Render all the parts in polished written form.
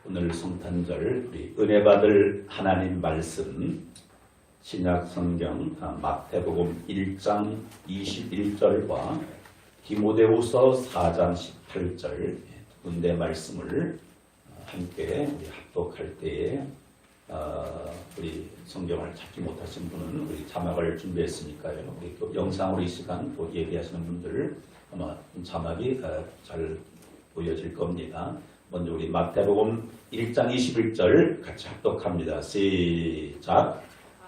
오늘 성탄절 우리 은혜 받을 하나님 말씀 신약 성경 마태복음 1장 21절과 디모데후서 4장 18절 두 군데 말씀을 함께 우리 합독할 때에 우리 성경을 찾지 못하신 분은 우리 자막을 준비했으니까요. 우리 또 영상으로 이 시간 또 예비하시는 분들 아마 자막이 잘 보여질 겁니다. 먼저 우리 마태복음 1장 21절 같이 합독합니다. 시작.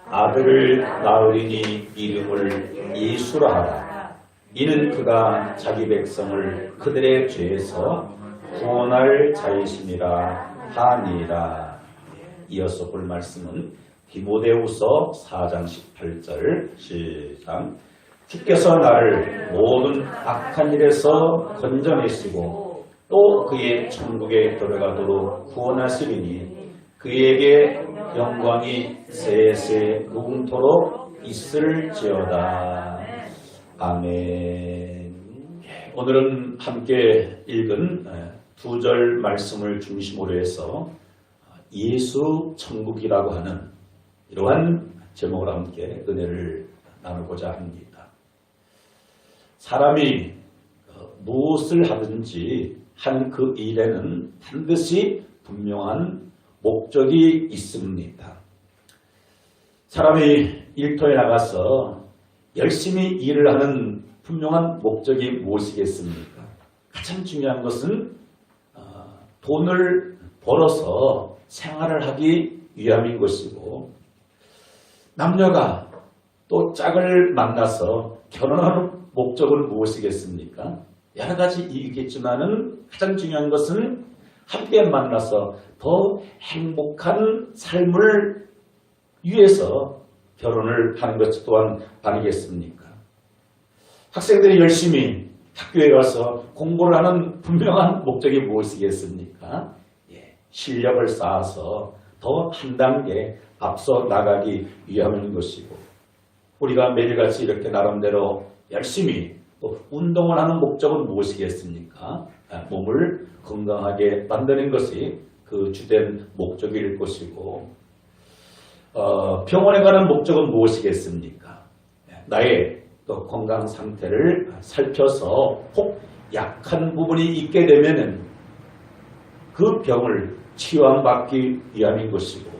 아들을 낳으리니 이름을 예수라 하라. 이는 그가 자기 백성을 그들의 죄에서 구원할 자이심이라 하니라. 이어서 볼 말씀은 디모데후서 4장 18절 시작. 주께서 나를 모든 악한 일에서 건져내시고 또 그의 천국에 들어가도록 구원하시리니 그에게 영광이 세세 무궁토록 있을지어다. 아멘. 오늘은 함께 읽은 두 절 말씀을 중심으로 해서 예수 천국이라고 하는 이러한 제목으로 함께 은혜를 나누고자 합니다. 사람이 무엇을 하든지 한 그 일에는 반드시 분명한 목적이 있습니다. 사람이 일터에 나가서 열심히 일을 하는 분명한 목적이 무엇이겠습니까? 가장 중요한 것은 돈을 벌어서 생활을 하기 위함인 것이고, 남녀가 또 짝을 만나서 결혼하는 목적은 무엇이겠습니까? 여러 가지 이유겠지만은 가장 중요한 것은 함께 만나서 더 행복한 삶을 위해서 결혼을 하는 것 또한 아니겠습니까? 학생들이 열심히 학교에 가서 공부를 하는 분명한 목적이 무엇이겠습니까? 실력을 쌓아서 더 한 단계 앞서 나가기 위함인 것이고, 우리가 매일같이 이렇게 나름대로 열심히 또 운동을 하는 목적은 무엇이겠습니까? 몸을 건강하게 만드는 것이 그 주된 목적일 것이고, 병원에 가는 목적은 무엇이겠습니까? 나의 또 건강 상태를 살펴서 혹 약한 부분이 있게 되면은 그 병을 치유받기 위함인 것이고,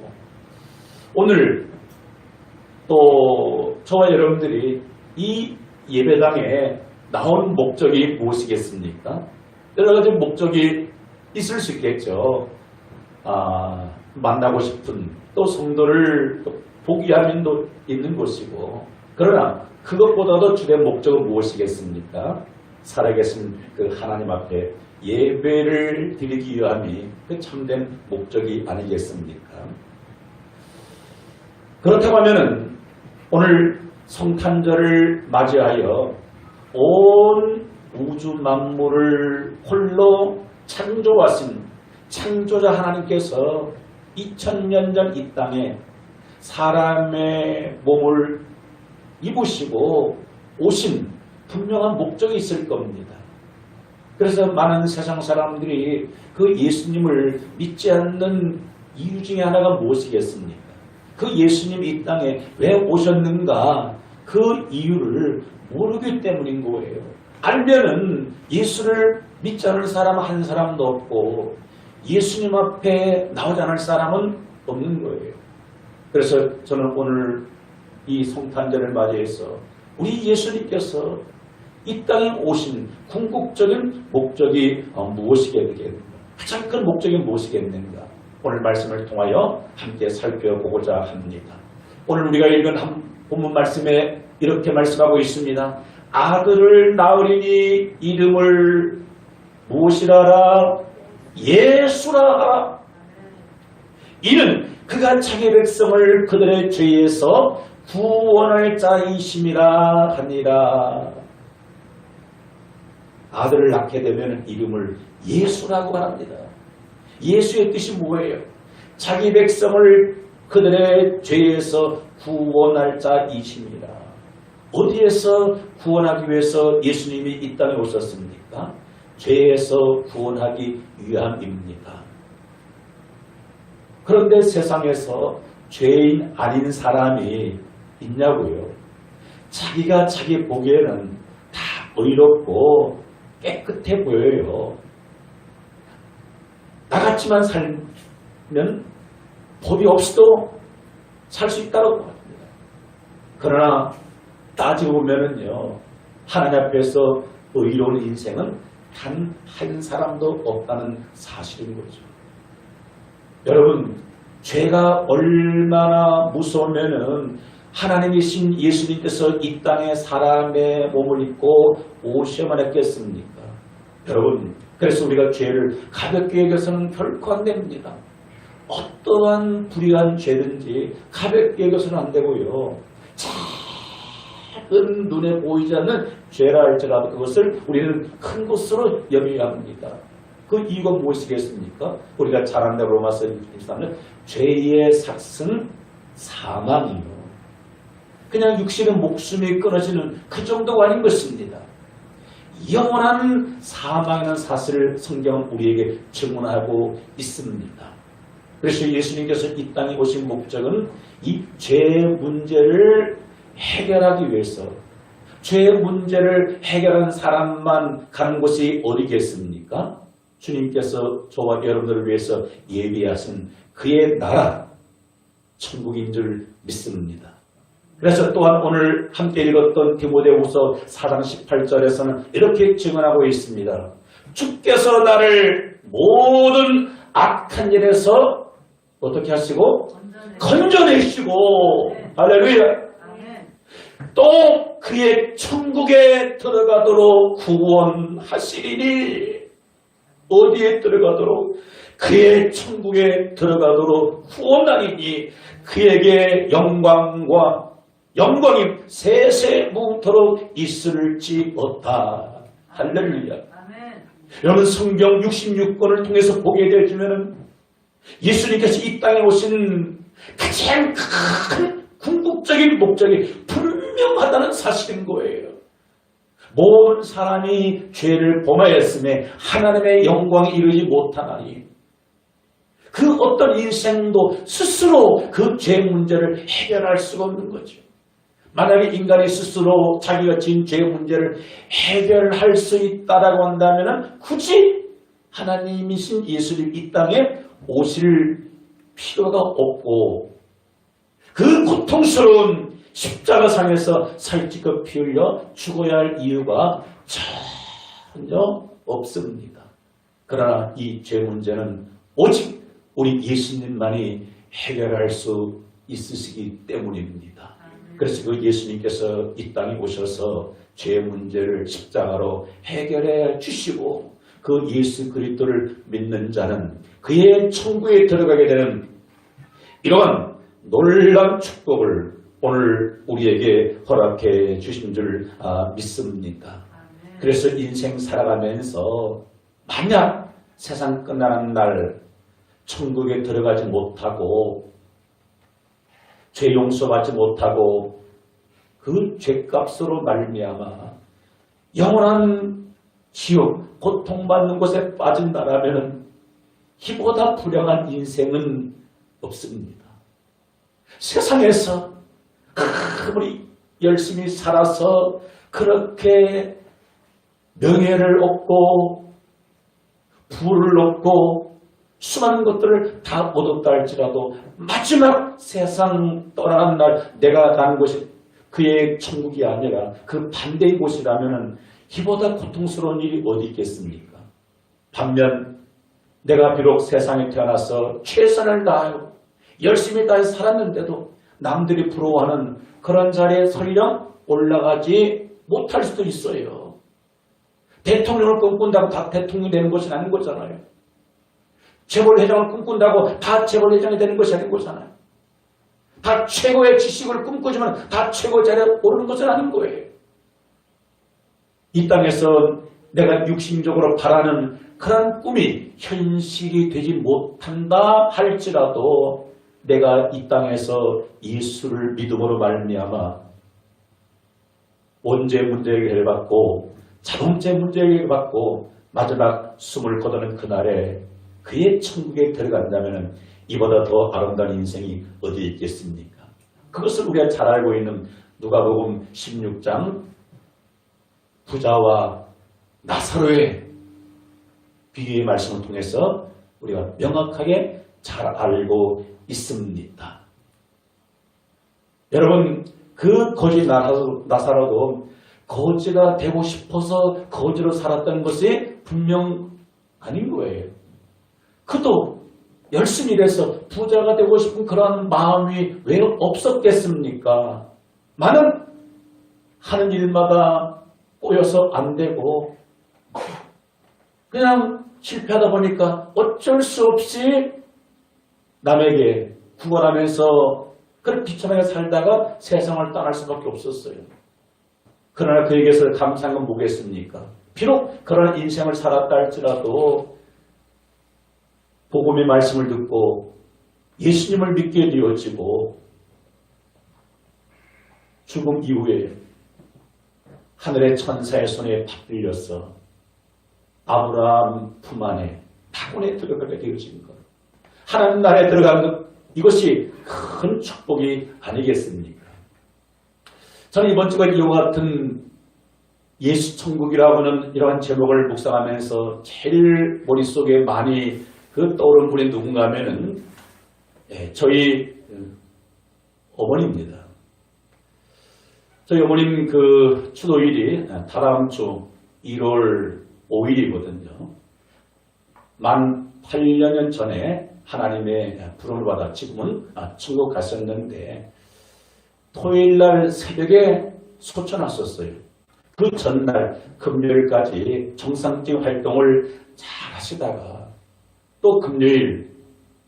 오늘 또 저와 여러분들이 이 예배당에 나온 목적이 무엇이겠습니까? 여러 가지 목적이 있을 수 있겠죠. 만나고 싶은 또 성도를 보기 위함도 있는 것이고, 그러나 그것보다도 주된 목적은 무엇이겠습니까? 살아계신 그 하나님 앞에 예배를 드리기 위함이 그 참된 목적이 아니겠습니까? 그렇다고 하면은 오늘 성탄절을 맞이하여 온 우주 만물을 홀로 창조하신 창조자 하나님께서 2000년 전 이 땅에 사람의 몸을 입으시고 오신 분명한 목적이 있을 겁니다. 그래서 많은 세상 사람들이 그 예수님을 믿지 않는 이유 중에 하나가 무엇이겠습니까? 그 예수님이 이 땅에 왜 오셨는가? 그 이유를 모르기 때문인 거예요. 알면은 예수를 믿지 않을 사람 한 사람도 없고 예수님 앞에 나오지 않을 사람은 없는 거예요. 그래서 저는 오늘 이 성탄절을 맞이해서 우리 예수님께서 이 땅에 오신 궁극적인 목적이 무엇이겠는가? 가장 큰 목적이 무엇이겠는가? 오늘 말씀을 통하여 함께 살펴보고자 합니다. 오늘 우리가 읽은 본문 말씀에 이렇게 말씀하고 있습니다. 아들을 낳으리니 이름을 무엇이라라? 예수라 하라. 이는 그가 자기 백성을 그들의 죄에서 구원할 자이심이라 하니라. 아들을 낳게 되면 이름을 예수라고 합니다. 예수의 뜻이 뭐예요? 자기 백성을 그들의 죄에서 구원할 자이심이라. 어디에서 구원하기 위해서 예수님이 이 땅에 오셨습니까? 죄에서 구원하기 위함입니다. 그런데 세상에서 죄인 아닌 사람이 있냐고요. 자기가 자기 보기에는 다 의롭고 깨끗해 보여요. 나같이만 살면 법이 없이도 살 수 있다고 합니다. 그러나 따지고 보면은요, 하나님 앞에서 의로운 인생은 단 한 사람도 없다는 사실인 거죠. 여러분, 죄가 얼마나 무서우면은 하나님이신 예수님께서 이 땅에 사람의 몸을 입고 오셔야만 했겠습니까? 여러분, 그래서 우리가 죄를 가볍게 여겨서는 결코 안 됩니다. 어떠한 불의한 죄든지 가볍게 여겨서는 안 되고요. 작은 눈에 보이지 않는 죄라 할지라도 그것을 우리는 큰 것으로 여겨야 합니다. 그 이유가 무엇이겠습니까? 우리가 잘 안다고 로마서 23년 죄의 삭은 사망이요. 그냥 육신의 목숨이 끊어지는 그 정도가 아닌 것입니다. 영원한 사망이라는 사실을 성경은 우리에게 증언하고 있습니다. 그래서 예수님께서 이 땅에 오신 목적은 이 죄 문제를 해결하기 위해서, 죄 문제를 해결한 사람만 가는 곳이 어디겠습니까? 주님께서 저와 여러분들을 위해서 예비하신 그의 나라, 천국인 줄 믿습니다. 그래서 또한 오늘 함께 읽었던 디모데후서 4장 18절에서는 이렇게 증언하고 있습니다. 주께서 나를 모든 악한 일에서 어떻게 하시고? 건져내시고 할렐루야. 또 그의 천국에 들어가도록 구원하시리니. 어디에 들어가도록? 그의 천국에 들어가도록 구원하리니 그에게 영광이 세세무토록 있을지어다. 할렐루야. 여러분, 성경 66권을 통해서 보게 되시면 예수님께서 이 땅에 오신 가장 큰 궁극적인 목적이 분명하다는 사실인 거예요. 모든 사람이 죄를 범하였음에 하나님의 영광에 이르지 못하나니 그 어떤 인생도 스스로 그 죄 문제를 해결할 수가 없는 거죠. 만약에 인간이 스스로 자기가 지은 죄 문제를 해결할 수 있다라고 한다면 굳이 하나님이신 예수님 이 땅에 오실 필요가 없고 그 고통스러운 십자가상에서 살찌껏 피 흘려 죽어야 할 이유가 전혀 없습니다. 그러나 이 죄 문제는 오직 우리 예수님만이 해결할 수 있으시기 때문입니다. 그래서 그 예수님께서 이 땅에 오셔서 죄 문제를 십자가로 해결해 주시고 그 예수 그리스도를 믿는 자는 그의 천국에 들어가게 되는 이러한 놀라운 축복을 오늘 우리에게 허락해 주신 줄 믿습니다. 그래서 인생 살아가면서 만약 세상 끝나는 날 천국에 들어가지 못하고 죄 용서받지 못하고 그 죄값으로 말미암아 영원한 지옥, 고통받는 곳에 빠진다라면 이보다 불행한 인생은 없습니다. 세상에서 아무리 열심히 살아서 그렇게 명예를 얻고 부를 얻고 수많은 것들을 다 얻었다 할지라도 마지막 세상 떠나는 날 내가 가는 곳이 그의 천국이 아니라 그 반대의 곳이라면 이보다 고통스러운 일이 어디 있겠습니까? 반면 내가 비록 세상에 태어나서 최선을 다하여 열심히 다해서 살았는데도 남들이 부러워하는 그런 자리에 설령 올라가지 못할 수도 있어요. 대통령을 꿈꾼다고 다 대통령이 되는 것이 아닌 거잖아요. 재벌회장을 꿈꾼다고 다 재벌회장이 되는 것이 아닌 거잖아요. 다 최고의 지식을 꿈꾸지만 다 최고 자리에 오르는 것은 아닌 거예요. 이 땅에서 내가 육신적으로 바라는 그런 꿈이 현실이 되지 못한다 할지라도 내가 이 땅에서 예수를 믿음으로 말미암아 원죄 문제 해결을 받고 자동죄 문제 해결을 받고 마지막 숨을 거두는 그날에 그의 천국에 들어간다면 이보다 더 아름다운 인생이 어디 있겠습니까? 그것을 우리가 잘 알고 있는 누가복음 16장 부자와 나사로의 비유의 말씀을 통해서 우리가 명확하게 잘 알고 있습니다. 여러분, 그 거지 나사로도 거지가 되고 싶어서 거지로 살았던 것이 분명 아닌 거예요. 그도 열심히 일해서 부자가 되고 싶은 그런 마음이 왜 없었겠습니까? 많은 하는 일마다 꼬여서 안 되고 그냥 실패하다 보니까 어쩔 수 없이 남에게 구걸하면서 그런 비참하게 살다가 세상을 떠날 수밖에 없었어요. 그러나 그에게서 감사한 건 뭐겠습니까? 비록 그런 인생을 살았다 할지라도 복음의 말씀을 듣고 예수님을 믿게 되어지고 죽음 이후에 하늘의 천사의 손에 받들려서 아브라함 품 안에 낙원에 들어가게 되어진 것. 하나님 나라에 들어가는 것, 이것이 큰 축복이 아니겠습니까? 저는 이번 주가 이와 같은 예수 천국이라고 하는 이러한 제목을 묵상하면서 제일 머릿속에 많이 떠오른 분이 누군가 하면은 저희 어머니입니다. 저희 어머님 그 추도일이 다다음 주 1월 5일이거든요. 만 8년 전에 하나님의 부름을 받아 지금은 천국 가셨는데 토요일날 새벽에 소천하셨어요. 그 전날 금요일까지 정상적인 활동을 잘 하시다가 또 금요일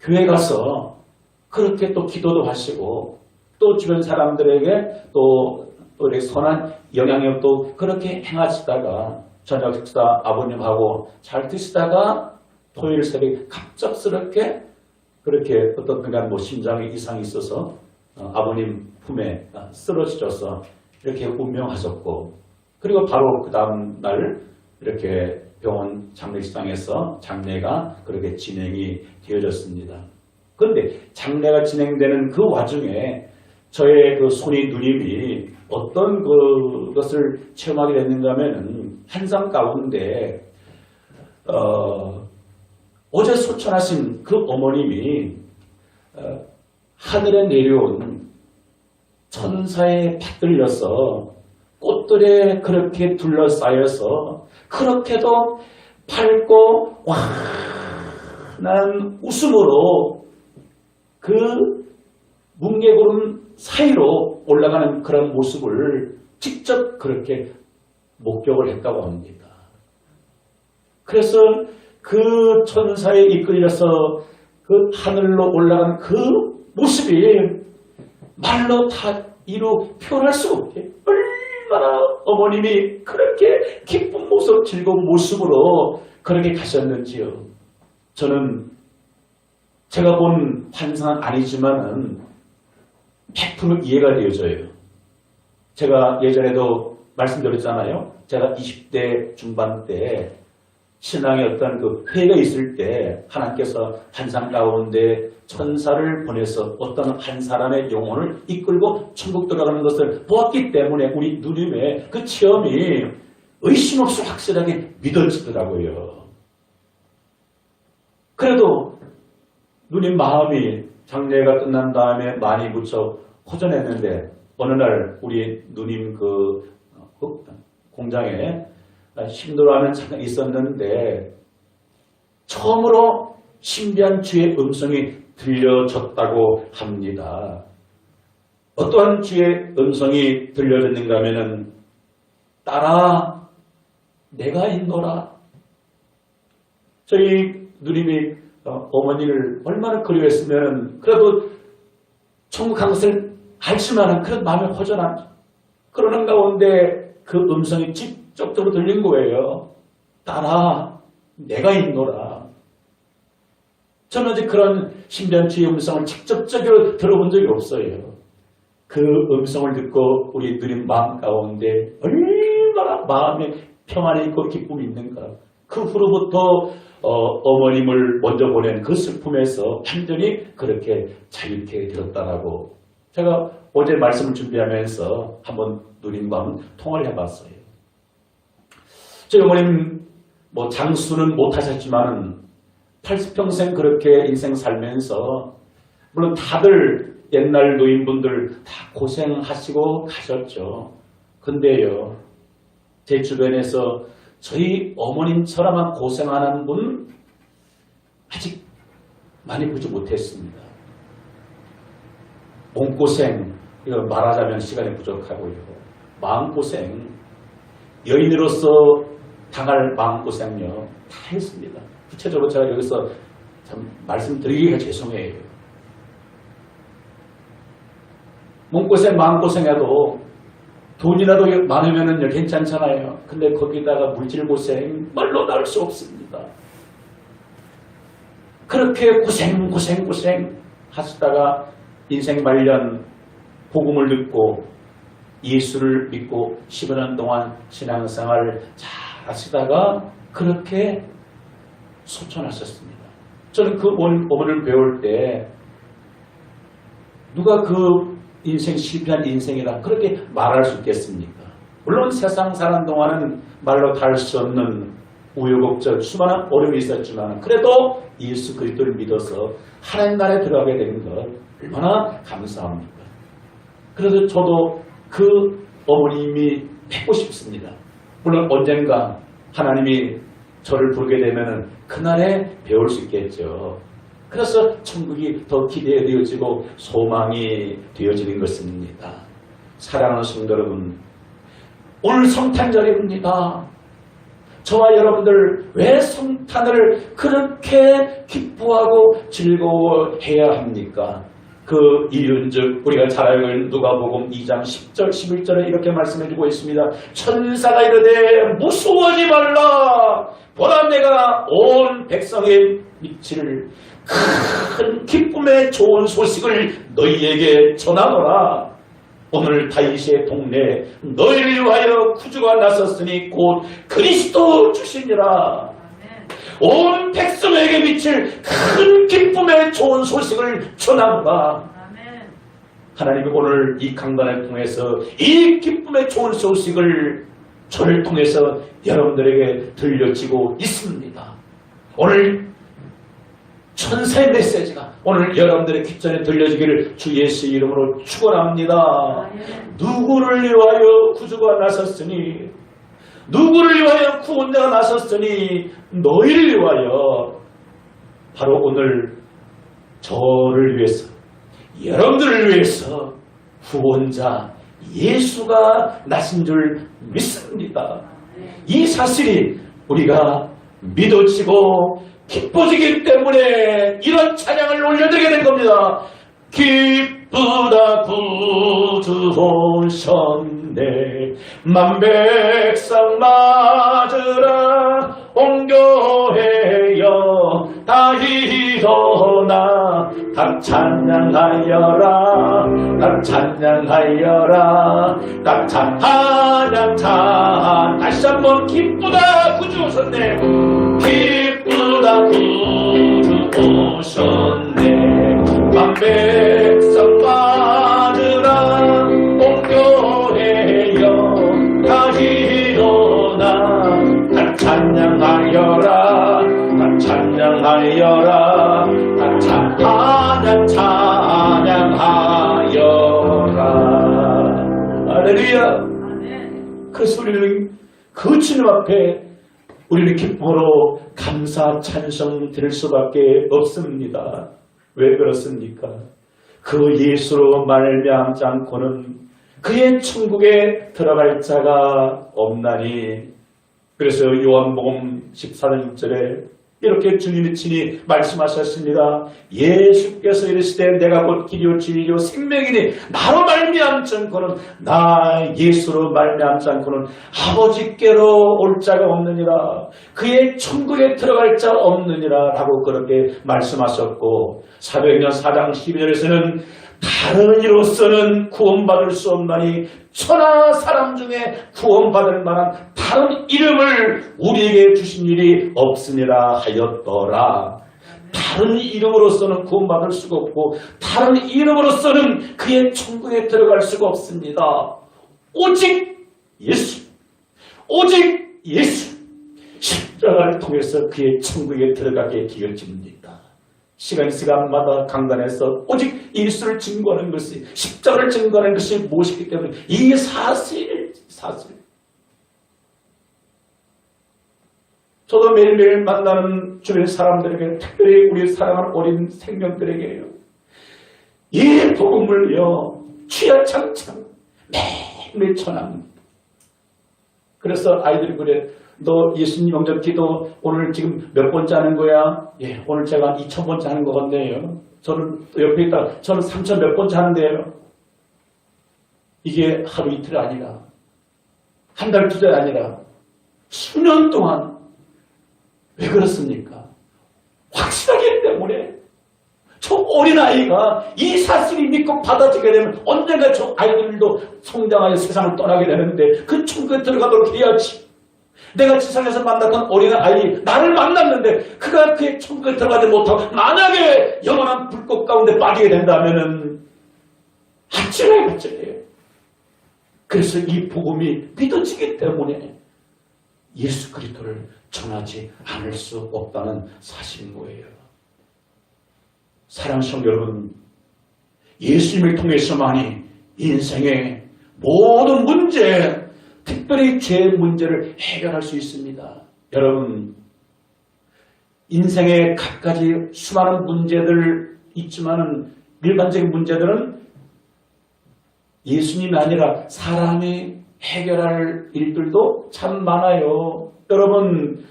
교회 가서 그렇게 또 기도도 하시고 또 주변 사람들에게 또 이렇게 선한 영향력도 그렇게 행하시다가 저녁 식사 아버님하고 잘 드시다가 토요일 새벽에 갑작스럽게 그렇게 어떤 그간 뭐 심장에 이상이 있어서 아버님 품에 쓰러지셔서 이렇게 운명하셨고 그리고 바로 그 다음 날 이렇게 병원 장례식장에서 장례가 그렇게 진행이 되어졌습니다. 그런데 장례가 진행되는 그 와중에 저의 그 손이 누님이 어떤 그것을 체험하게 됐는가 하면 환상 가운데 어제 소천하신 그 어머님이 하늘에 내려온 천사에 받들려서 꽃들에 그렇게 둘러싸여서 그렇게도 밝고 환한 웃음으로 그 뭉게구름 사이로 올라가는 그런 모습을 직접 그렇게 목격을 했다고 합니다. 그래서 그 천사에 이끌려서 그 하늘로 올라간 그 모습이 말로 다 표현할 수 없게 얼마나 어머님이 그렇게 기쁜 모습, 즐거운 모습으로 그렇게 가셨는지요. 저는 제가 본 환상은 아니지만은 100% 이해가 되어져요. 제가 예전에도 말씀드렸잖아요. 제가 20대 중반 때 신앙의 어떤 그 회의가 있을 때 하나님께서 환상 가운데 천사를 보내서 어떤 한 사람의 영혼을 이끌고 천국 들어가는 것을 보았기 때문에 우리 누님의 그 체험이 의심 없이 확실하게 믿어지더라고요. 그래도 누님 마음이 장례가 끝난 다음에 많이 무척 허전했는데 어느 날 우리 누님 그 공장에 힘들어하는 잠깐 있었는데 처음으로 신비한 주의 음성이 들려졌다고 합니다. 어떠한 주의 음성이 들려졌는가 하면은 딸아 내가 있노라. 저희 누님이 어머니를 얼마나 그리워했으면 그래도 천국 간 것을 알지만은 그래도 마음이 허전한 그러는 가운데 그 음성이 직접적으로 들린 거예요. 딸아 내가 있노라. 저는 아직 그런 신비한 주의 음성을 직접적으로 들어본 적이 없어요. 그 음성을 듣고 우리 누님 마음 가운데 얼마나 마음에 평안이 있고 기쁨이 있는가. 그 후로부터 어머님을 먼저 보낸 그 슬픔에서 완전히 그렇게 자유케 되었다라고 제가 어제 말씀을 준비하면서 한번 누님과 한번 통화를 해봤어요. 저희 어머님 뭐 장수는 못하셨지만 80평생 그렇게 인생 살면서 물론 다들 옛날 노인분들 다 고생하시고 가셨죠. 근데요, 제 주변에서 저희 어머님처럼 고생하는 분 아직 많이 보지 못했습니다. 몸고생, 이거 말하자면 시간이 부족하고요. 마음고생, 여인으로서 당할 마음고생요 다 했습니다. 구체적으로 제가 여기서 참 말씀드리기가 죄송해요. 몸고생, 마음고생해도 돈이라도 많으면 괜찮잖아요. 근데 거기다가 물질고생 말로 나올 수 없습니다. 그렇게 고생 하시다가 인생 말년 복음을 듣고 예수를 믿고 10여 동안 신앙생활을 잘 하시다가 그렇게 소천하셨습니다. 저는 그 어머니를 배울 때 누가 그 인생 실패한 인생이다 그렇게 말할 수 있겠습니까? 물론 세상 사는 동안은 말로 다 할 수 없는 우여곡절 수많은 어려움이 있었지만 그래도 예수 그리스도를 믿어서 하나님 나라에 들어가게 된 것 얼마나 감사합니까? 그래서 저도 그 어머님이 뵙고 싶습니다. 물론 언젠가 하나님이 저를 부르게 되면 그날에 배울 수 있겠죠. 그래서 천국이 더 기대되어지고 소망이 되어지는 것입니다. 사랑하는 성도 여러분, 오늘 성탄절입니다. 저와 여러분들 왜 성탄을 그렇게 기뻐하고 즐거워해야 합니까? 그 이유인즉 우리가 잘 알고 있는 누가복음 2장 10절 11절에 이렇게 말씀해주고 있습니다. 천사가 이르되 무서워하지 말라. 보라 내가 온 백성의 미칠 큰 기쁨의 좋은 소식을 너희에게 전하노라. 오늘 다윗의 동네 너희를 위하여 구주가 나섰으니 곧 그리스도 주시니라. 온 백성에게 미칠 큰 기쁨의 좋은 소식을 전하노라. 하나님이 오늘 이 강단을 통해서 이 기쁨의 좋은 소식을 저를 통해서 여러분들에게 들려지고 있습니다. 오늘 천사의 메시지가 오늘 여러분들의 귓전에 들려지기를 주 예수의 이름으로 축원합니다. 누구를 위하여 구주가 나섰으니 누구를 위하여 구원자가 나섰으니 너희를 위하여 바로 오늘 저를 위해서 여러분들을 위해서 구원자 예수가 나신 줄 믿습니다. 이 사실이 우리가 믿어지고 기뻐지기 때문에 이런 찬양을 올려드리게 된 겁니다. 기쁘다 구주 오셨네 만백성 맞으라 온 교회여 다 일어나 다 찬양하여라 다 찬양하여라 다 찬양 다시 한번 기쁘다 구주 오셨네 기쁘다 구주 오셨네 만백성 받으라 온 교회여 다 일어나 다 찬양하여라 다 찬양하여라 다 찬양하여라. 할렐루야. 그 소리는 그 주님 앞에 우리는 기쁨으로 감사 찬송 드릴 수밖에 없습니다. 왜 그렇습니까? 그 예수로 말미암지 않고는 그의 천국에 들어갈 자가 없나니. 그래서 요한복음 14장 6절에 이렇게 주님이 친히 말씀하셨습니다. 예수께서 이르시되 내가 곧 길이요 진리요 생명이니 나로 말미암지 않고는 나 예수로 말미암지 않고는 아버지께로 올 자가 없느니라. 그의 천국에 들어갈 자 없느니라 라고 그렇게 말씀하셨고 사도행전 4장 12절에서는 다른 이로서는 구원받을 수 없나니 천하 사람 중에 구원받을 만한 다른 이름을 우리에게 주신 일이 없으니라 하였더라. 다른 이름으로서는 구원받을 수가 없고 다른 이름으로서는 그의 천국에 들어갈 수가 없습니다. 오직 예수, 오직 예수, 십자가를 통해서 그의 천국에 들어가게 되어집니다. 시간마다 강단에서 오직 예수를 증거하는 것이, 십자가를 증거하는 것이 무엇이기 때문에 이 사실. 저도 매일매일 만나는 주변 사람들에게, 특별히 우리 사랑하는 어린 생명들에게요, 이 복음을요 취하창창 매일매일 전합니다. 그래서 아이들이 그래, 너 예수님 영접 기도 오늘 지금 몇 번째 하는 거야? 예, 오늘 제가 2000번째 하는 것 같네요. 저는 옆에 있다, 저는 3000 몇 번째 하는데요. 이게 하루 이틀이 아니라 한 달, 두 달 아니라 수년 동안. 왜 그렇습니까? 확실하기 때문에. 저 어린아이가 이 사실을 믿고 받아들이게 되면 언젠가 저 아이들도 성장하여 세상을 떠나게 되는데 그 천국에 들어가도록 해야지. 내가 지상에서 만났던 어린아이, 나를 만났는데 그가 그의 천국에 들어가지 못하고 만약에 영원한 불꽃 가운데 빠지게 된다면 아찔해요. 그래서 이 복음이 믿어지기 때문에 예수 그리스도를 전하지 않을 수 없다는 사실인 거예요. 사랑하는 성도 여러분, 예수님을 통해서만이 인생의 모든 문제, 특별히 죄 문제를 해결할 수 있습니다. 여러분, 인생에 갖가지 수많은 문제들 있지만 일반적인 문제들은 예수님이 아니라 사람이 해결할 일들도 참 많아요. 여러분,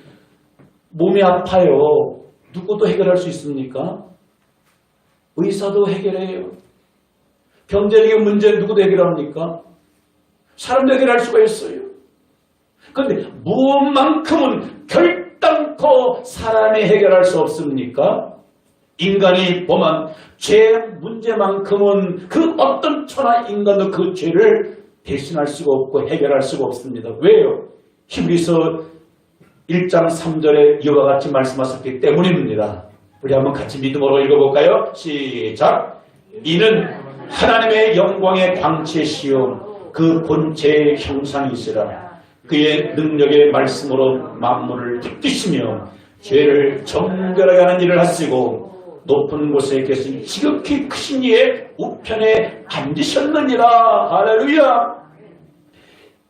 몸이 아파요. 누구도 해결할 수 있습니까? 의사도 해결해요. 경제적인 문제 누구도 해결합니까? 사람도 해결할 수가 있어요. 그런데 무엇만큼은 결단코 사람이 해결할 수 없습니까? 인간이 범한 죄 문제만큼은 그 어떤 천하 인간도 그 죄를 대신할 수가 없고 해결할 수가 없습니다. 왜요? 히브리서 1장 3절에 이와 같이 말씀하셨기 때문입니다. 우리 한번 같이 믿음으로 읽어볼까요? 시작! 이는 하나님의 영광의 광채시요 그 본체의 형상이시라. 그의 능력의 말씀으로 만물을 붙드시며 죄를 정결하게 하는 일을 하시고 높은 곳에 계신 지극히 크신 이의 우편에 앉으셨느니라. 할렐루야.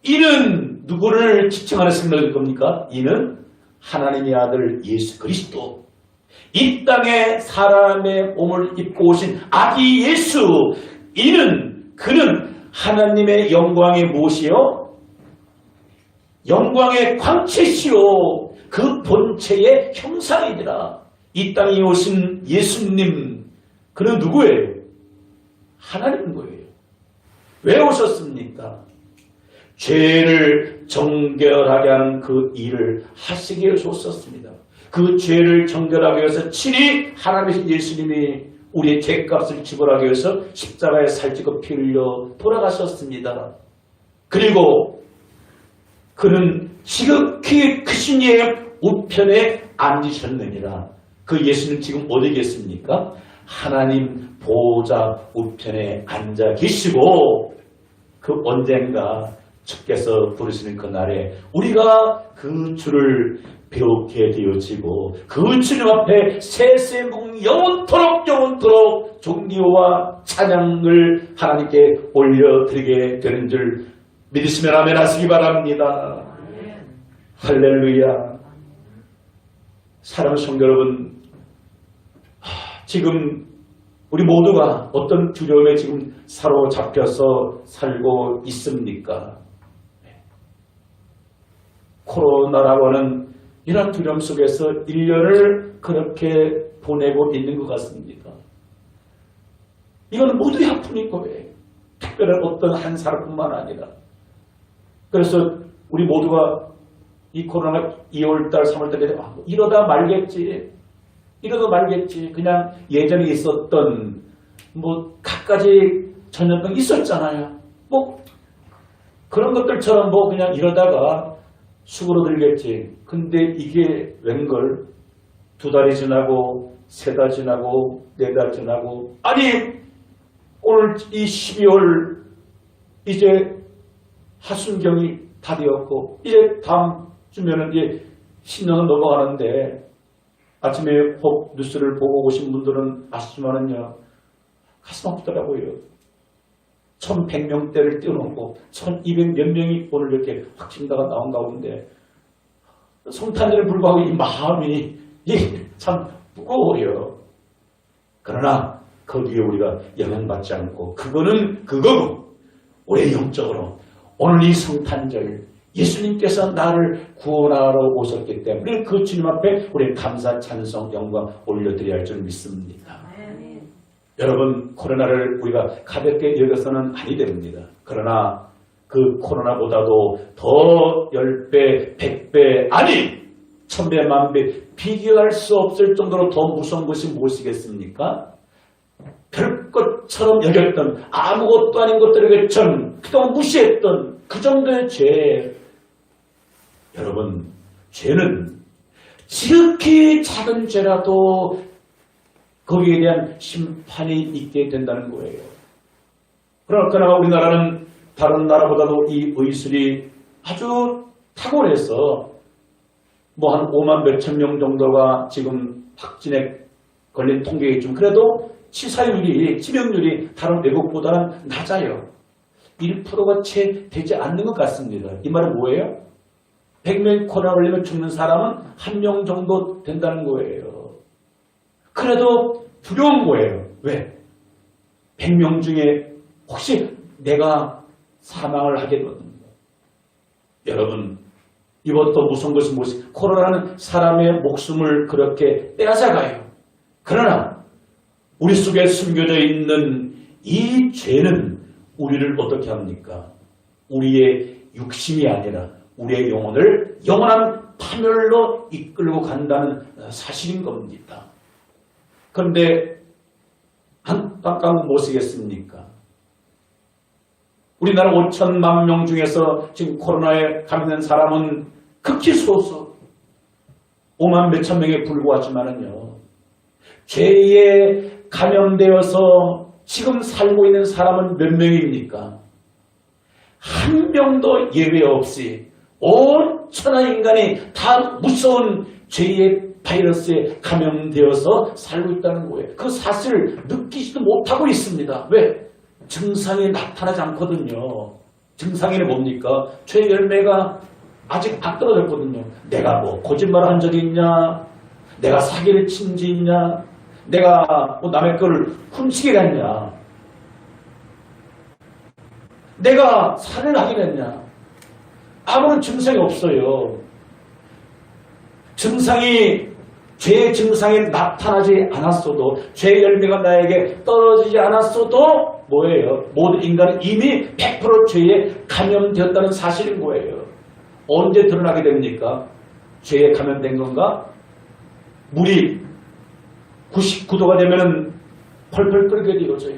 이는 누구를 지칭하는 성령일 겁니까? 이는 하나님의 아들 예수 그리스도, 이 땅에 사람의 몸을 입고 오신 아기 예수. 그는 하나님의 영광의 무엇이요? 영광의 광채시요 그 본체의 형상이니라. 이 땅에 오신 예수님, 그는 누구예요? 하나님인 거예요. 왜 오셨습니까? 죄를 정결하게 하는 그 일을 하시기 위해서 오셨습니다. 그 죄를 정결하기 위해서 친히 하나님이신 예수님이 우리의 죄값을 지불하기 위해서 십자가에 살찌고 피 흘려 돌아가셨습니다. 그리고 그는 지극히 크신 이의 우편에 앉으셨느니라. 그 예수님 지금 어디 계십니까? 하나님 보좌 우편에 앉아 계시고 그 언젠가 주께서 부르시는 그날에 우리가 그 주를 배우게 되어지고 그 주님 앞에 세세묵 영원토록 존귀와 찬양을 하나님께 올려드리게 되는 줄 믿으시면 아멘 하시기 바랍니다. 할렐루야. 사랑하는 성도 여러분, 지금 우리 모두가 어떤 두려움에 지금 사로잡혀서 살고 있습니까? 코로나라고 하는 이런 두려움 속에서 1년을 그렇게 보내고 있는 것 같습니다. 이건 모두의 아픔인 거예요. 특별한 어떤 한 사람뿐만 아니라. 그래서 우리 모두가 이 코로나 2월달, 3월달에 되면 이러다 말겠지. 그냥 예전에 있었던 뭐 갖가지 전염병 있었잖아요. 뭐 그런 것들처럼 뭐 그냥 이러다가 수그러들겠지. 근데 이게 웬걸 2달이 지나고 3달 지나고 4달 지나고 아니 오늘 이 12월 이제 하순경이 다 되었고 이제 다음 주면은 이제 신년은 넘어가는데 아침에 혹 뉴스를 보고 오신 분들은 아시지만은요 가슴 아프더라고요. 1100명대를 뛰어넘고 1200 몇 명이 오늘 이렇게 확진자가 나온 가운데 성탄절에 불구하고 이 마음이 참 무거워요. 그러나 거기에 우리가 영향받지 않고 그거는 그거고 우리 영적으로 오늘 이 성탄절 예수님께서 나를 구원하러 오셨기 때문에 그 주님 앞에 우리는 감사 찬송 영광 올려드려야 할 줄 믿습니다. 여러분 코로나를 우리가 가볍게 여겨서는 아니 됩니다. 그러나 그 코로나보다도 더 10배, 100배 아니 1000배, 1000배 비교할 수 없을 정도로 더 무서운 것이 무엇이겠습니까? 별것처럼 여겼던 아무것도 아닌 것들에게 전 그동안 무시했던 그 정도의 죄. 여러분 죄는 지극히 작은 죄라도 거기에 대한 심판이 있게 된다는 거예요. 그러나 우리나라는 다른 나라보다도 이 의술이 아주 탁월해서 뭐 한 5만 몇천 명 정도가 지금 확진에 걸린 통계가 있지만 그래도 치사율이, 치명률이 다른 외국보다는 낮아요. 1%가 채 되지 않는 것 같습니다. 이 말은 뭐예요? 100명 코로나 걸리면 죽는 사람은 1명 정도 된다는 거예요. 그래도 두려운 거예요. 왜? 100명 중에 혹시 내가 사망을 하게 되거든요. 여러분, 이것도 무서운 것이 무엇이? 코로나는 사람의 목숨을 그렇게 빼앗아가요. 그러나 우리 속에 숨겨져 있는 이 죄는 우리를 어떻게 합니까? 우리의 육심이 아니라 우리의 영혼을 영원한 파멸로 이끌고 간다는 사실인 겁니다. 그런데 안타까운 무엇이겠습니까? 우리나라 5천만 명 중에서 지금 코로나에 감염된 사람은 극히 소수 5만 몇천 명에 불과하지만은요. 죄에 감염되어서 지금 살고 있는 사람은 몇 명입니까? 한 명도 예외 없이 온 천하 인간이 다 무서운 죄의 바이러스에 감염되어서 살고 있다는 거예요. 그 사실을 느끼지도 못하고 있습니다. 왜? 증상이 나타나지 않거든요. 증상이 뭡니까? 죄 열매가 아직 안 떨어졌거든요. 내가 뭐 거짓말을 한 적이 있냐? 내가 사기를 친 지 있냐? 내가 뭐 남의 걸 훔치게 했냐? 내가 살을 하게 했냐? 아무런 증상이 없어요. 죄의 증상이 나타나지 않았어도, 죄의 열매가 나에게 떨어지지 않았어도 뭐예요? 모든 인간은 이미 100% 죄에 감염되었다는 사실인 거예요. 언제 드러나게 됩니까? 죄에 감염된 건가? 물이 99도가 되면은 펄펄 끓게 되어져요.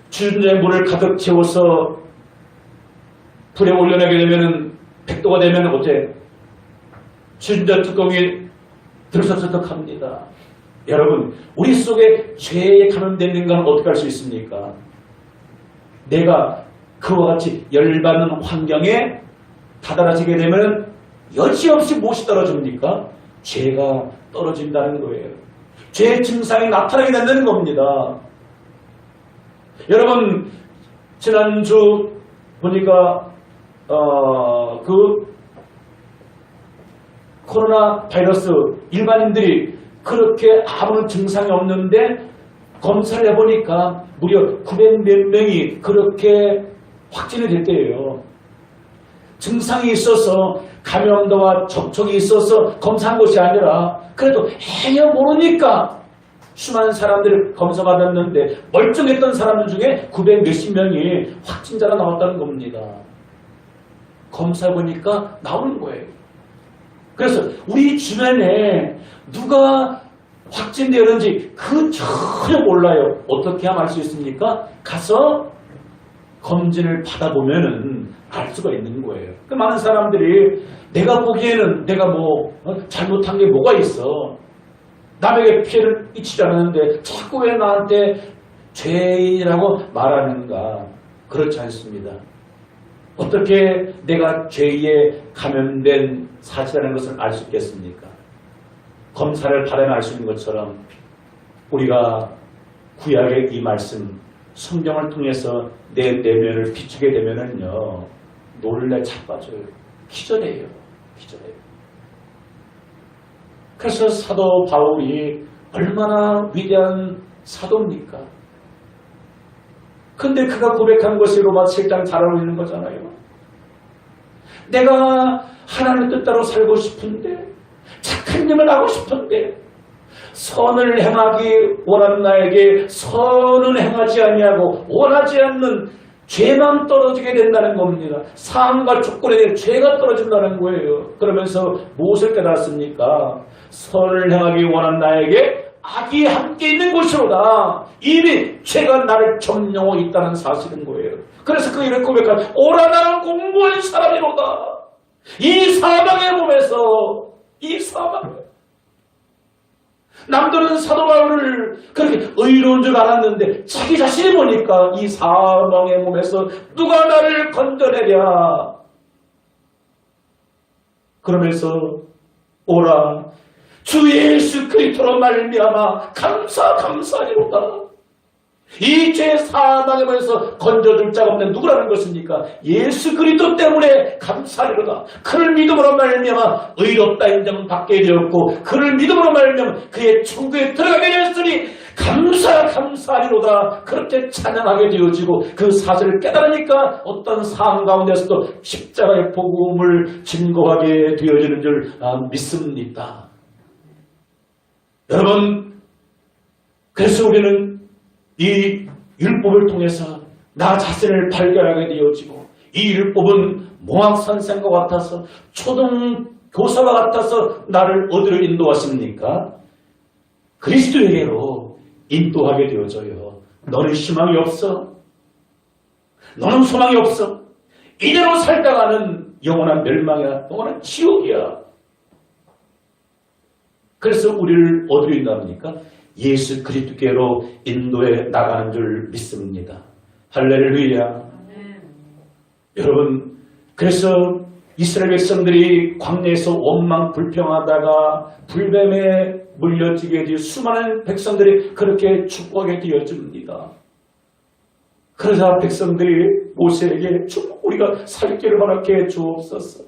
주전자에 물을 가득 채워서 불에 올려내게 되면은 100도가 되면 어째? 주전자 뚜껑이 들썩들썩합니다. 여러분, 우리 속에 죄에 감염된 인간은 어떻게 할 수 있습니까? 내가 그와 같이 열받는 환경에 다다라지게 되면 여지없이 무엇이 떨어집니까? 죄가 떨어진다는 거예요. 죄의 증상이 나타나게 된다는 겁니다. 여러분, 지난주 보니까 그 코로나 바이러스 일반인들이 그렇게 아무런 증상이 없는데 검사를 해보니까 무려 900 몇 명이 그렇게 확진이 됐대요. 증상이 있어서 감염도와 접촉이 있어서 검사한 것이 아니라 그래도 전혀 모르니까 수많은 사람들을 검사받았는데 멀쩡했던 사람들 중에 900 몇십 명이 확진자가 나왔다는 겁니다. 검사해보니까 나오는 거예요. 그래서 우리 주변에 누가 확진되었는지 그 전혀 몰라요. 어떻게 하면 알 수 있습니까? 가서 검진을 받아보면은 알 수가 있는 거예요. 그 많은 사람들이 내가 보기에는 내가 잘못한 게 뭐가 있어. 남에게 피해를 끼치지 않았는데 자꾸 왜 나한테 죄인이라고 말하는가. 그렇지 않습니다. 어떻게 내가 죄에 감염된 사실이라는 것을 알 수 있겠습니까? 검사를 받아야 알 수 있는 것처럼 우리가 구약의 이 말씀, 성경을 통해서 내 내면을 비추게 되면은요, 놀래 자빠져요. 기절해요. 그래서 사도 바울이 얼마나 위대한 사도입니까? 근데 그가 고백한 것이 로마 7장 잘 알고 있는 거잖아요. 내가 하나님의 뜻대로 살고 싶은데, 착한 일을 하고 싶은데, 선을 행하기 원하는 나에게 선은 행하지 아니하고 원하지 않는 죄만 떨어지게 된다는 겁니다. 상황과 조건에 대해 죄가 떨어진다는 거예요. 그러면서 무엇을 깨달았습니까? 선을 행하기 원하는 나에게 악이 함께 있는 것이로다. 이미 죄가 나를 점령하고 있다는 사실인 거예요. 그래서 그 일을 고백한 오라 나는 공고한 사람이로다. 이 사망의 몸에서 이 사망. 남들은 사도 바울을 그렇게 의로운 줄 알았는데 자기 자신이 보니까 이 사망의 몸에서 누가 나를 건져내랴. 그러면서 오라 주 예수 그리스도로 말미암아 감사하리로다. 이 죄 사망의 몸에서 건져줄 자가 없는 누구라는 것입니까? 예수 그리스도 때문에 감사하리로다. 그를 믿음으로 말미암아 의롭다 인정 받게 되었고 그를 믿음으로 말미암아 그의 천국에 들어가게 되었으니 감사하리로다. 그렇게 찬양하게 되어지고 그 사실을 깨달으니까 어떤 상황 가운데서도 십자가의 복음을 증거하게 되어지는 줄 믿습니다. 여러분, 그래서 우리는 이 율법을 통해서 나 자신을 발견하게 되어지고 이 율법은 몽학선생과 같아서 초등교사와 같아서 나를 어디로 인도하십니까? 그리스도에게로 인도하게 되어져요. 너는 희망이 없어. 너는 소망이 없어. 이대로 살다가는 영원한 멸망이야. 영원한 지옥이야. 그래서 우리를 어디로 인도합니까? 예수 그리스도께로 인도해 나가는 줄 믿습니다. 할렐루야. 여러분, 그래서 이스라엘 백성들이 광야에서 원망 불평하다가 불뱀에 물려지게 되어 수많은 백성들이 그렇게 축복하게 되어집니다. 그러자 백성들이 모세에게 우리가 살 길을 허락해 주옵소서.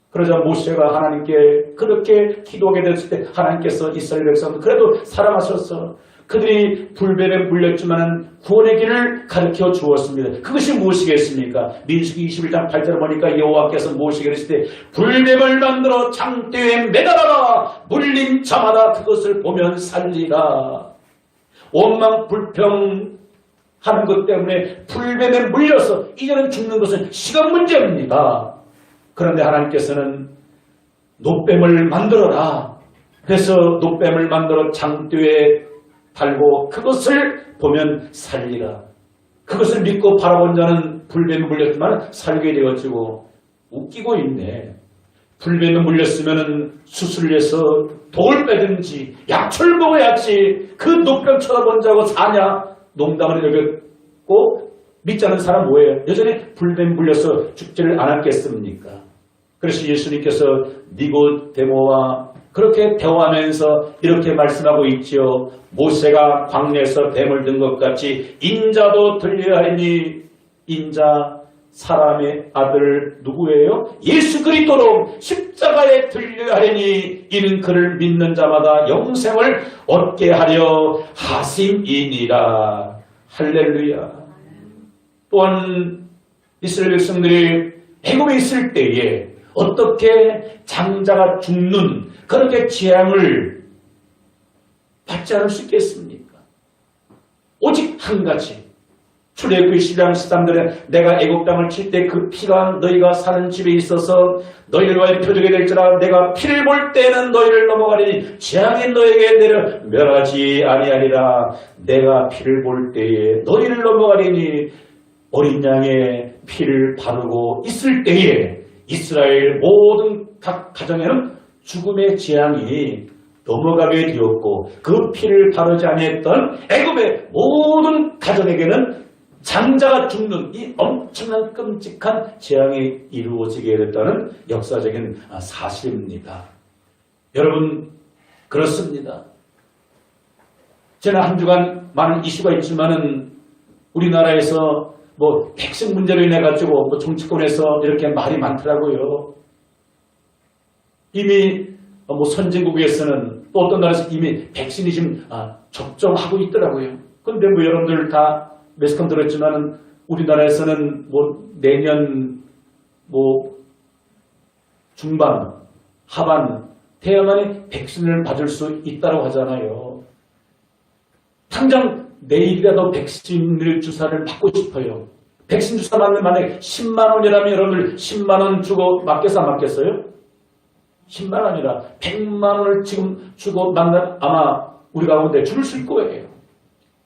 그러자 모세가 하나님께 그렇게 기도하게 됐을 때 하나님께서 이스라엘 백성을 그래도 사랑하셔서 그들이 불뱀에 물렸지만 구원의 길을 가르쳐 주었습니다. 그것이 무엇이겠습니까? 민수기 21장 8절을 보니까 여호와께서 모세에게 이르실 때 불뱀을 만들어 장대에 매달아라. 물린 자마다 그것을 보면 살리라. 원망 불평하는 것 때문에 불뱀에 물려서 이제는 죽는 것은 시간 문제입니다. 그런데 하나님께서는 놋뱀을 만들어라. 그래서 놋뱀을 만들어 장대에 달고 그것을 보면 살리라. 그것을 믿고 바라본 자는 불뱀에 물렸지만 살게 되어지고 웃기고 있네. 불뱀에 물렸으면 수술을 해서 독을 빼든지 약초를 먹어야지 그 놋뱀 쳐다본 자고 사냐. 농담을 여겼고 믿지 않는 사람 뭐예요? 여전히 불뱀 물려서 죽지를 않았겠습니까? 그래서 예수님께서 니고데모와 그렇게 대화하면서 이렇게 말씀하고 있지요. 모세가 광야에서 뱀을 든 것 같이 인자도 들려야 하니 인자 사람의 아들 누구예요? 예수 그리스도로 십자가에 들려야 하니 이는 그를 믿는 자마다 영생을 얻게 하려 하심이니라. 할렐루야. 또한 이스라엘 백성들이 애굽에 있을 때에 어떻게 장자가 죽는 그렇게 재앙을 받지 않을 수 있겠습니까? 오직 한 가지 출애굽기 12장 13절에 내가 애굽 땅을 칠 때 그 피가 너희가 사는 집에 있어서 너희들과의 표적이 될지라 내가 피를 볼 때는 너희를 넘어가리니 재앙이 너에게 내려 멸하지 아니하리라. 내가 피를 볼 때에 너희를 넘어가리니 어린 양의 피를 바르고 있을 때에 이스라엘 모든 각 가정에는 죽음의 재앙이 넘어가게 되었고 그 피를 바르지 아니했던 애굽의 모든 가정에게는 장자가 죽는 이 엄청난 끔찍한 재앙이 이루어지게 됐다는 역사적인 사실입니다. 여러분 그렇습니다. 지난 한 주간 많은 이슈가 있지만은 우리나라에서 백신 문제로 인해 가지고 정치권에서 이렇게 말이 많더라고요. 이미 선진국에서는 또 어떤 나라에서 이미 백신이 지금 접종하고 있더라고요. 그런데 여러분들 다 매스컴 들었지만은 우리나라에서는 내년 중반, 하반 태양안에 백신을 맞을 수 있다고 하잖아요. 당장 내일이라도 백신을 주사를 받고 싶어요. 백신 주사 맞는 만약에 10만 원이라면 여러분들 10만 원 주고 맞겠어 안 맞겠어요? 10만 원이라 100만 원을 지금 주고 맞는 아마 우리 가운데 줄을 쓸 거예요.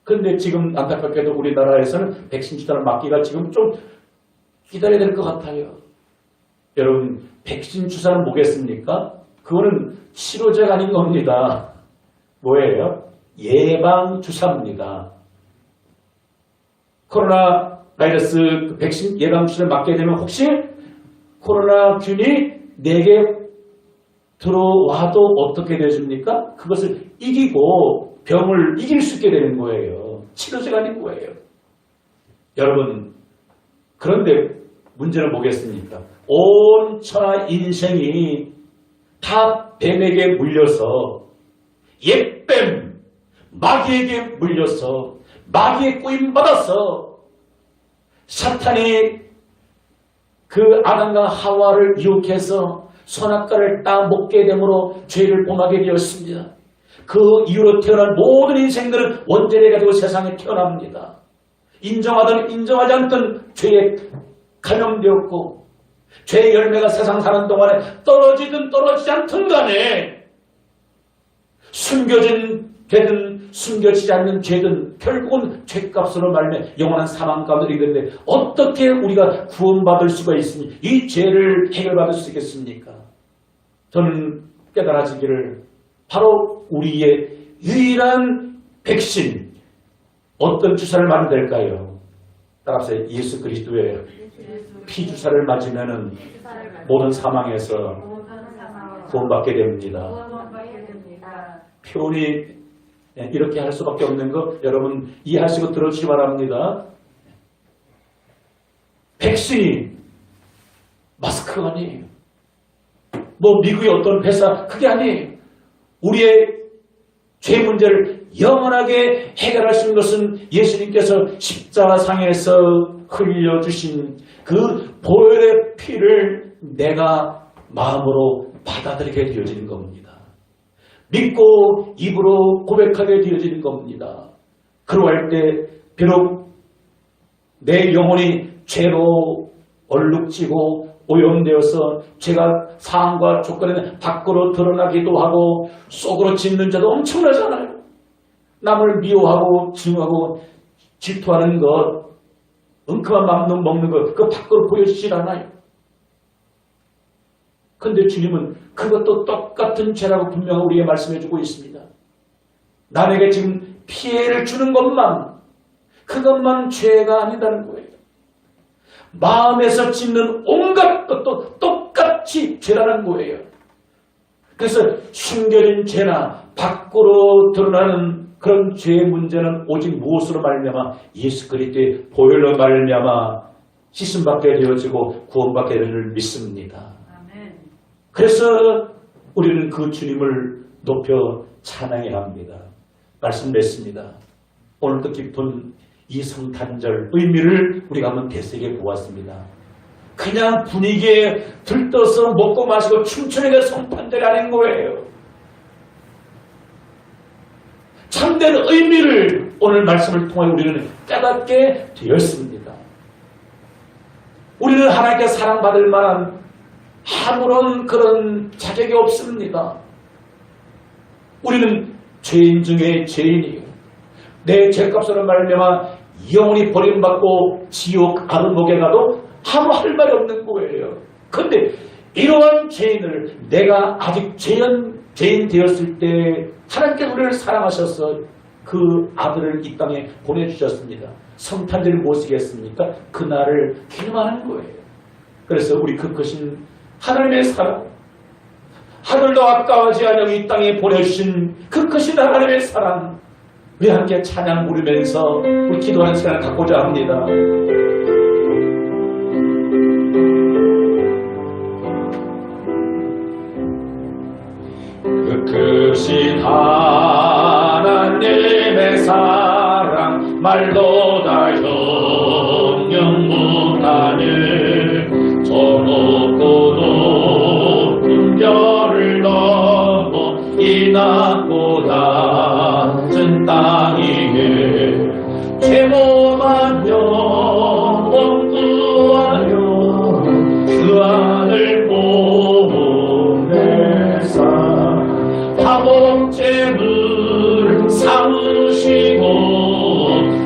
그런데 지금 안타깝게도 우리나라에서는 백신 주사를 맞기가 지금 좀 기다려야 될 것 같아요. 여러분 백신 주사는 뭐겠습니까? 그거는 치료제가 아닌 겁니다. 뭐예요? 예방 주사입니다. 코로나 바이러스 백신 예방 주사를 맞게 되면 혹시 코로나 균이 내게 들어와도 어떻게 되십니까? 그것을 이기고 병을 이길 수 있게 되는 거예요. 치료제가 아닌 거예요. 여러분 그런데 문제는 뭐겠습니까? 온 천하 인생이 다 뱀에게 물려서 옛뱀 마귀에게 물려서 마귀에 꾸임받아서 사탄이 그 아담과 하와를 유혹해서 선악과를 따먹게 되므로 죄를 범하게 되었습니다. 그 이후로 태어난 모든 인생들은 원죄를 가지고 세상에 태어납니다. 인정하든 인정하지 않든 죄에 감염되었고 죄의 열매가 세상 사는 동안에 떨어지든 떨어지지 않든 간에 숨겨진 죄든 숨겨지지 않는 죄든 결국은 죄값으로 말미암아 영원한 사망 가운데 이르는데 어떻게 우리가 구원받을 수가 있으니 이 죄를 해결받을 수 있겠습니까? 저는 깨달아지기를 바로 우리의 유일한 백신 어떤 주사를 맞으면 될까요? 따라서 예수 그리스도의 피주사를 맞으면 모든 사망에서 구원받게 됩니다. 표현이 이렇게 할 수밖에 없는 거 여러분 이해하시고 들어주시기 바랍니다. 백신이 마스크가 아니에요. 미국의 어떤 회사 그게 아니에요. 우리의 죄 문제를 영원하게 해결할 수 있는 것은 예수님께서 십자가상에서 흘려주신 그 보혈의 피를 내가 마음으로 받아들이게 되어지는 겁니다. 믿고 입으로 고백하게 되어지는 겁니다. 그러할 때 비록 내 영혼이 죄로 얼룩지고 오염되어서 죄가 상황과 조건에 밖으로 드러나기도 하고 속으로 짓는 죄도 엄청나잖아요. 남을 미워하고 증오하고 질투하는 것, 엉큼한 먹는 것, 그거 밖으로 보여지질 않아요. 그런데 주님은 그것도 똑같은 죄라고 분명히 우리에게 말씀해주고 있습니다. 남에게 지금 피해를 주는 것만, 그것만 죄가 아니다는 거예요. 마음에서 짓는 온갖 것도 똑같이 죄라는 거예요. 그래서 숨겨진 죄나 밖으로 드러나는 그런 죄의 문제는 오직 무엇으로 말미암아 예수 그리스도의 보혈로 말미암아 씻음받게 되어지고 구원받게 되는 줄 믿습니다. 그래서 우리는 그 주님을 높여 찬양해야 합니다. 말씀드렸습니다. 오늘도 깊은 이 성탄절 의미를 우리가 한번 되새겨 보았습니다. 그냥 분위기에 들떠서 먹고 마시고 춤추는 게 성탄절이 아닌 거예요. 참된 의미를 오늘 말씀을 통해 우리는 깨닫게 되었습니다. 우리는 하나님께 사랑받을 만한 아무런 그런 자격이 없습니다. 우리는 죄인 중에 죄인이에요. 내 죄값으로 말미암아 영원히 버림받고 지옥 아르목에 가도 아무 할 말이 없는 거예요. 그런데 이러한 죄인을 내가 아직 죄인 되었을 때 하나님께서 우리를 사랑하셔서 그 아들을 이 땅에 보내주셨습니다. 성탄절이 무엇이겠습니까? 그날을 기념하는 거예요. 그래서 우리 그 크신 하나님의 사랑, 하늘도 아까워하지 않으며 이 땅에 보내주신 그 크신 하나님의 사랑, 우리 함께 찬양 부르면서 우리 기도하는 시간을 갖고자 합니다. 그 크신 하나님의 사랑 말로 다 영영 못하는 저 높고 높은 별을 넘어 이 낮고 낮은 땅 위에 제 몸만 영원 구하여 그 아들 보내사 화목제물 삼으시고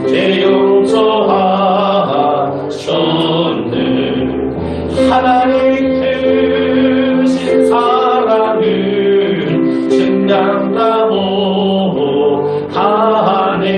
죄 용서하셨네. 하나님 크신 사랑은 증량다 못하네.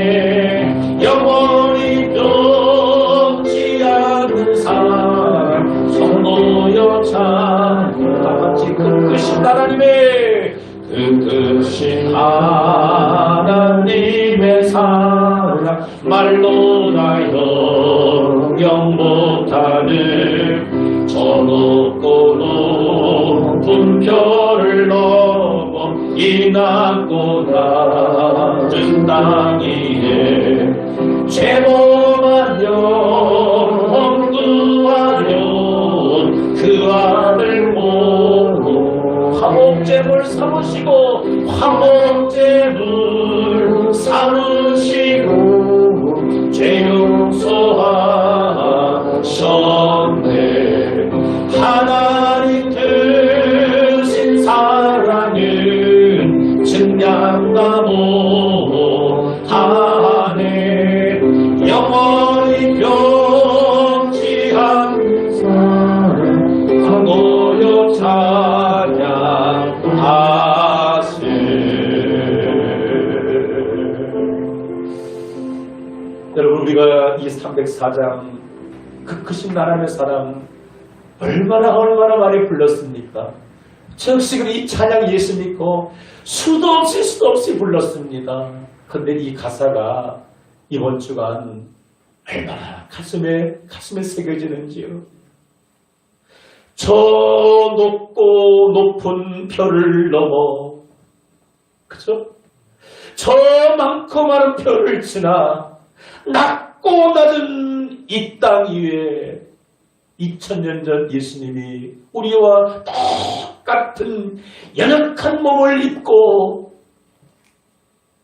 영원히 변치 않는 사랑 성도여 찬양. 다같이 그 크신 하나님의 그 크신 하나님의 사랑 말로 다 영영 못하는 저 높고 높은 별을 넘어 이 낮고 낮은 땅 위에 죄범한 영혼 구하려 그 아들 보고 화목제물 삼으시고 화목제물 삼으시고 죄 용서하셨네. 하나님 크신 사랑은 증량다 못하네. 영원히 변치 않는 사랑 광고여 찬양하세. 여러분, 우리가 이 304장 그 크신 하나님의 사랑 얼마나 많이 불렀습니까? 즉시 이 찬양 예수 믿고 수도 없이 불렀습니다. 그런데 이 가사가 이번 주간 얼마나 가슴에 새겨지는지요. 저 높고 높은 별을 넘어, 그죠? 저 많고 많은 별을 지나 낮고 낮은 이 땅 위에 2000년 전 예수님이 우리와 똑같은 연약한 몸을 입고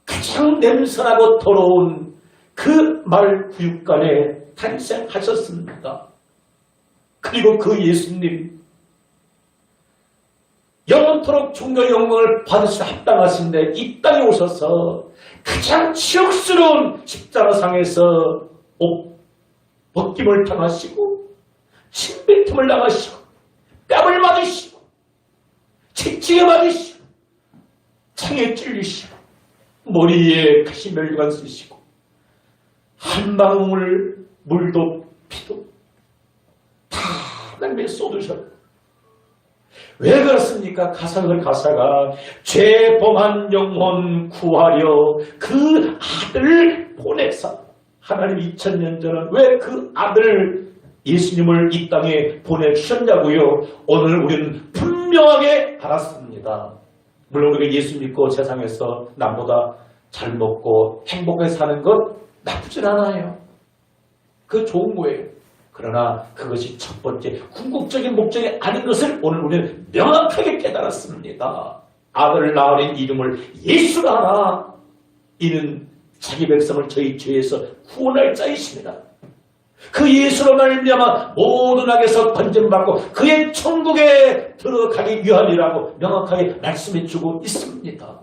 가장 냄새나고 더러운 그 말 구육간에 탄생하셨습니다. 그리고 그 예수님 영원토록 종교 영광을 받으시다 합당하신데 이 땅에 오셔서 가장 치욕스러운 십자가상에서 벗김을 당하시고 침뱉음을 당하시고 뺨을 맞으시고 채찍에 맞으시고 창에 찔리시고 머리에 가시멜관 쓰시고 한 방울 물도 피도 다 남에 쏟으셨고, 왜 그렇습니까? 가사가 죄 범한 영혼 구하려 그 아들을 보내사. 하나님 2000년 전에 왜 그 아들 예수님을 이 땅에 보내주셨냐고요? 오늘 우리는 분명하게 알았습니다. 물론 우리가 예수 믿고 세상에서 남보다 잘 먹고 행복하게 사는 것 나쁘진 않아요. 그거 좋은 거예요. 그러나 그것이 첫 번째 궁극적인 목적이 아닌 것을 오늘 우리는 명확하게 깨달았습니다. 아들을 낳으린 이름을 예수라 하라. 이는 자기 백성을 저희 죄에서 구원할 자이십니다. 그 예수로 말미암아 모든 악에서 건짐받고 그의 천국에 들어가기 위함이라고 명확하게 말씀해주고 있습니다.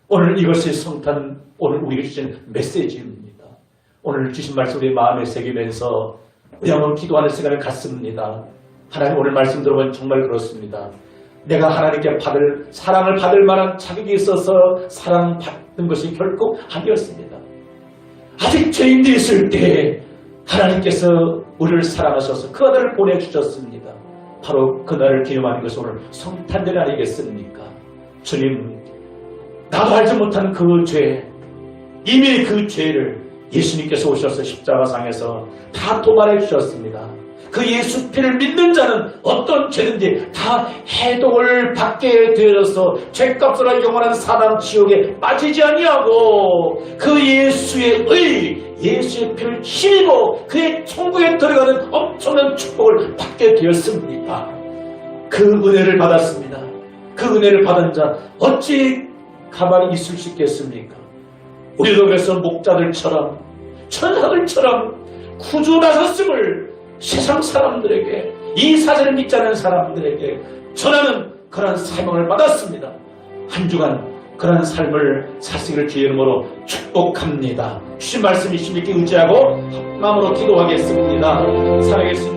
오늘 이것이 성탄, 오늘 우리에게 주신 메시지입니다. 오늘 주신 말씀 우리 마음에 새기면서 우리 한번 기도하는 시간을 갖습니다. 하나님 오늘 말씀 들어보면 정말 그렇습니다. 내가 하나님께 사랑을 받을 만한 자격이 있어서 사랑받는 것이 결코 아니었습니다. 아직 죄인이 있을 때 하나님께서 우리를 사랑하셔서 그 아들을 보내주셨습니다. 바로 그날을 기념하는 것이 오늘 성탄절 아니겠습니까? 주님, 나도 알지 못한 그 죄, 이미 그 죄를 예수님께서 오셔서 십자가상에서 다 도말해 주셨습니다. 그 예수 피를 믿는 자는 어떤 죄든지 다 해독을 받게 되어서 죄값으로 영원한 사단 지옥에 빠지지 아니하고 그 예수의 예수의 피를 힘입어 그의 천국에 들어가는 엄청난 축복을 받게 되었습니다. 그 은혜를 받았습니다. 그 은혜를 받은 자 어찌 가만히 있을 수 있겠습니까? 우리도 그래서 목자들처럼 천사들처럼 구주 나섰음을 세상 사람들에게, 이 사실을 믿지 않는 사람들에게 전하는 그런 사명을 받았습니다. 한 주간 그런 삶을 사시기를 주의 이름으로 축복합니다. 주신 말씀이 주님께 의지하고 마음으로 기도하겠습니다. 살아계신